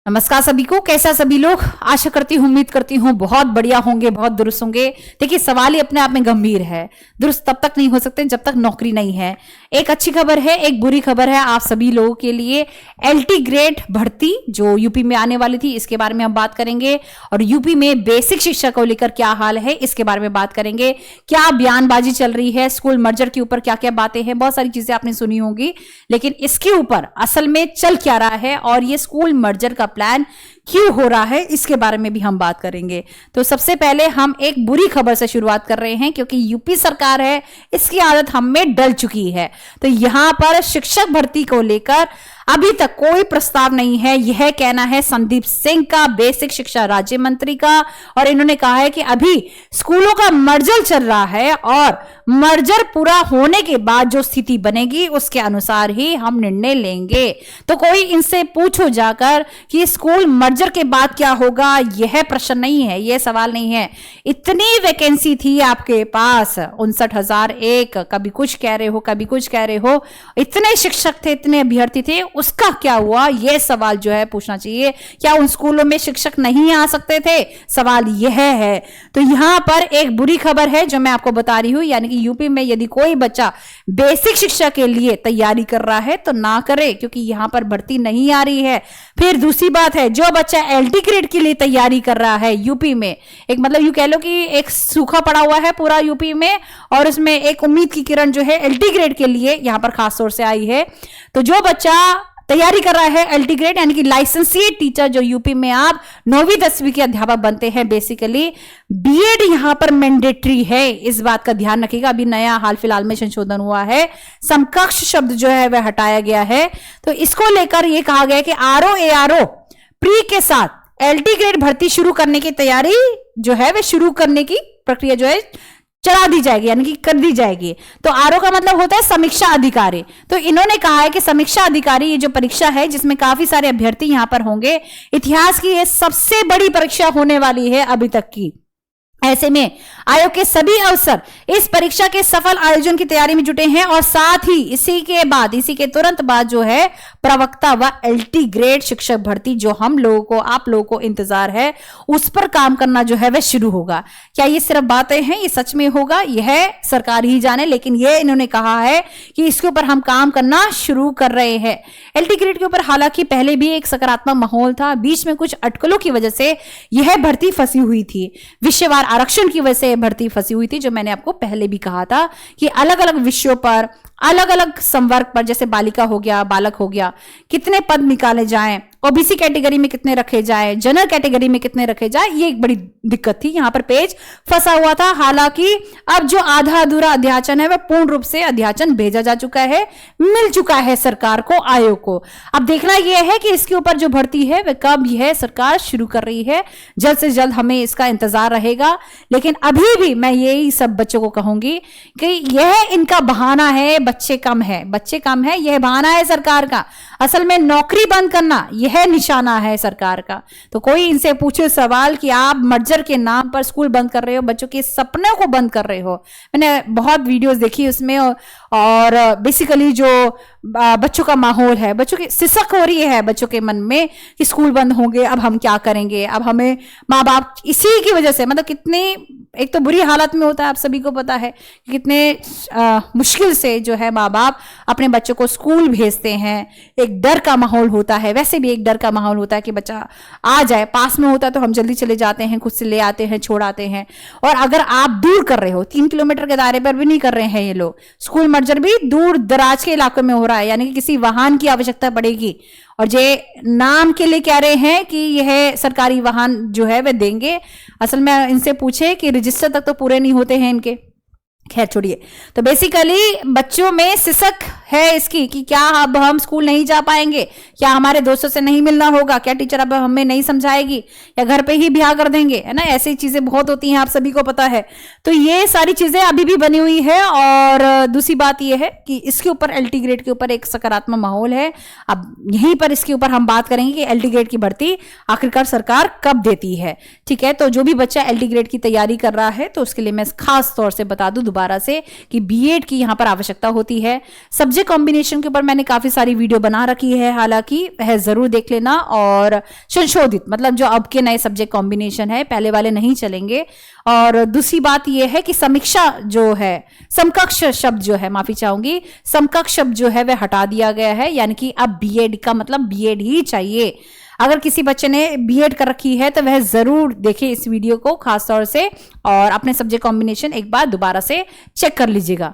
नमस्कार सभी को। कैसा सभी लोग? आशा करती हूँ, उम्मीद करती हूँ बहुत बढ़िया होंगे, बहुत दुरुस्त होंगे। देखिए, सवाल ही अपने आप में गंभीर है। दुरुस्त तब तक नहीं हो सकते जब तक नौकरी नहीं है। एक अच्छी खबर है, एक बुरी खबर है आप सभी लोगों के लिए। एलटी ग्रेड भर्ती जो यूपी में आने वाली थी, इसके बारे में हम बात करेंगे। और यूपी में बेसिक शिक्षा को लेकर क्या हाल है, इसके बारे में बात करेंगे। क्या बयानबाजी चल रही है स्कूल मर्जर के ऊपर, क्या क्या बातें हैं, बहुत सारी चीजें आपने सुनी होंगी। लेकिन इसके ऊपर असल में चल क्या रहा है और ये स्कूल मर्जर का प्लान क्यों हो रहा है, इसके बारे में भी हम बात करेंगे। तो सबसे पहले हम एक बुरी खबर से शुरुआत कर रहे हैं, क्योंकि यूपी सरकार है, इसकी आदत हम में डल चुकी है। तो यहां पर शिक्षक भर्ती को लेकर अभी तक कोई प्रस्ताव नहीं है, यह कहना है संदीप सिंह का, बेसिक शिक्षा राज्य मंत्री का। और इन्होंने कहा है कि अभी स्कूलों का मर्जर चल रहा है और मर्जर पूरा होने के बाद जो स्थिति बनेगी उसके अनुसार ही हम निर्णय लेंगे। तो कोई इनसे पूछो जाकर कि स्कूल मर्जर के बाद क्या होगा, यह प्रश्न नहीं है, यह सवाल नहीं है। इतनी वैकेंसी थी आपके पास 59,001, कभी कुछ कह रहे हो, कभी कुछ कह रहे हो। इतने शिक्षक थे, इतने अभ्यर्थी थे, उसका क्या हुआ, यह सवाल जो है पूछना चाहिए। क्या उन स्कूलों में शिक्षक नहीं आ सकते थे? सवाल यह है। तो यहां पर एक बुरी खबर है जो मैं आपको बता रही हूं, यानी कि यूपी में यदि कोई बच्चा बेसिक शिक्षा के लिए तैयारी कर रहा है तो ना करे, क्योंकि यहां पर भर्ती नहीं आ रही है। फिर दूसरी बात है, जो बच्चा एलटी ग्रेड के लिए तैयारी कर रहा है यूपी में, एक मतलब यूं कह लो कि एक सूखा पड़ा हुआ है पूरा यूपी में, और उसमें एक उम्मीद की किरण जो है एलटी ग्रेड के लिए यहां पर खास तौर से आई है। तो जो बच्चा तैयारी कर रहा है एलटी ग्रेड, यानी कि लाइसेंसिएट टीचर, जो यूपी में आप 9वीं 10वीं के अध्यापक बनते हैं, बेसिकली बीएड यहां पर मैंडेटरी है। इस बात का ध्यान रखिएगा। अभी नया हाल फिलहाल में संशोधन हुआ है, समकक्ष शब्द जो है वह हटाया गया है। तो इसको लेकर यह कहा गया कि आरओ एआरओ प्री के साथ एलटी ग्रेड भर्ती शुरू करने की तैयारी जो है वह शुरू करने की प्रक्रिया जो है चला दी जाएगी, यानी कि कर दी जाएगी। तो आरओ का मतलब होता है समीक्षा अधिकारी। तो इन्होंने कहा है कि समीक्षा अधिकारी, ये जो परीक्षा है जिसमें काफी सारे अभ्यर्थी यहां पर होंगे, इतिहास की ये सबसे बड़ी परीक्षा होने वाली है अभी तक की। ऐसे में आयोग के सभी अफसर इस परीक्षा के सफल आयोजन की तैयारी में जुटे हैं। और साथ ही इसी के तुरंत बाद जो है प्रवक्ता व एलटी ग्रेड शिक्षक भर्ती जो हम लोगों को, आप लोगों को इंतजार है, उस पर काम करना जो है वह शुरू होगा। क्या ये सिर्फ बातें हैं, ये सच में होगा, यह सरकार ही जाने। लेकिन यह इन्होंने कहा है कि इसके ऊपर हम काम करना शुरू कर रहे हैं। एलटी ग्रेड के ऊपर हालांकि पहले भी एक सकारात्मक माहौल था, बीच में कुछ अटकलों की वजह से यह भर्ती फंसी हुई थी। विषयवार आरक्षण की वजह से भर्ती फंसी हुई थी, जो मैंने आपको पहले भी कहा था कि अलग अलग विषयों पर, अलग अलग संवर्ग पर, जैसे बालिका हो गया, बालक हो गया, कितने पद निकाले जाएं, ओबीसी कैटेगरी में कितने रखे जाए, जनरल कैटेगरी में कितने रखे जाए, ये एक बड़ी दिक्कत थी। यहां पर पेज फंसा हुआ था। हालांकि अब जो आधा अधूरा अध्याचन है वह पूर्ण रूप से अध्याचन भेजा जा चुका है, मिल चुका है सरकार को, आयोग को। अब देखना यह है कि इसके ऊपर जो भर्ती है वह कब यह सरकार शुरू कर रही है। जल्द से जल्द हमें इसका इंतजार रहेगा। लेकिन अभी भी मैं यही सब बच्चों को कहूंगी कि यह इनका बहाना है, बच्चे कम है, बच्चे कम है, यह बहाना है सरकार का। असल में नौकरी बंद करना यह निशाना है सरकार का। तो कोई इनसे पूछे सवाल कि आप मर्जर के नाम पर स्कूल बंद कर रहे हो, बच्चों के सपनों को बंद कर रहे हो। मैंने बहुत वीडियोस देखी उसमें, और बेसिकली जो बच्चों का माहौल है, बच्चों की सिसक हो रही है बच्चों के मन में कि स्कूल बंद होंगे, अब हम क्या करेंगे, अब हमें माँ बाप इसी की वजह से, मतलब कितनी एक तो बुरी हालत में होता है, आप सभी को पता है कि कितने मुश्किल से जो है माँ बाप अपने बच्चों को स्कूल भेजते हैं। एक डर का माहौल होता है, वैसे भी एक डर का माहौल होता है कि बच्चा आ जाए, पास में होता है तो हम जल्दी चले जाते हैं, खुद से ले आते हैं, छोड़ आते हैं। और अगर आप दूर कर रहे हो, 3 किलोमीटर के दायरे पर भी नहीं कर रहे हैं ये लोग, स्कूल मर्जर भी दूर दराज के इलाकों में हो रहा है, यानी कि किसी वाहन की आवश्यकता पड़ेगी। और जे नाम के लिए कह रहे हैं कि यह सरकारी वाहन जो है वह देंगे, असल में इनसे पूछे कि रजिस्टर तक तो पूरे नहीं होते हैं इनके। खैर छोड़िए। तो बेसिकली बच्चों में सिसक है इसकी कि क्या अब हम स्कूल नहीं जा पाएंगे, क्या हमारे दोस्तों से नहीं मिलना होगा, क्या टीचर अब हमें नहीं समझाएगी, या घर पे ही ब्याह कर देंगे, है ना। ऐसी चीजें बहुत होती हैं, आप सभी को पता है। तो ये सारी चीजें अभी भी बनी हुई है। और दूसरी बात यह है कि इसके ऊपर एलटी ग्रेड के ऊपर एक सकारात्मक माहौल है। अब यहीं पर इसके ऊपर हम बात करेंगे कि एलटी ग्रेड की भर्ती आखिरकार सरकार कब देती है। ठीक है, तो जो भी बच्चा एलटी ग्रेड की तैयारी कर रहा है तो उसके लिए मैं खास तौर से बता दूं दोबारा दोबारा से कि बीएड की यहाँ पर आवश्यकता होती है। सब्जेक्ट कॉम्बिनेशन के ऊपर मैंने काफी सारी वीडियो बना रखी है, हालांकि वह जरूर देख लेना, और संशोधित मतलब जो अब के नए सब्जेक्ट कॉम्बिनेशन है, पहले वाले नहीं चलेंगे। और दूसरी बात यह है कि समीक्षा जो है, समकक्ष शब्द जो है, माफी चाहूंगी, समकक्ष शब्द जो है वह हटा दिया गया है, यानी कि अब बीएड का मतलब बीएड ही चाहिए। अगर किसी बच्चे ने बीएड कर रखी है तो वह जरूर देखे इस वीडियो को खास तौर से, और अपने सब्जेक्ट कॉम्बिनेशन एक बार दोबारा से चेक कर लीजिएगा।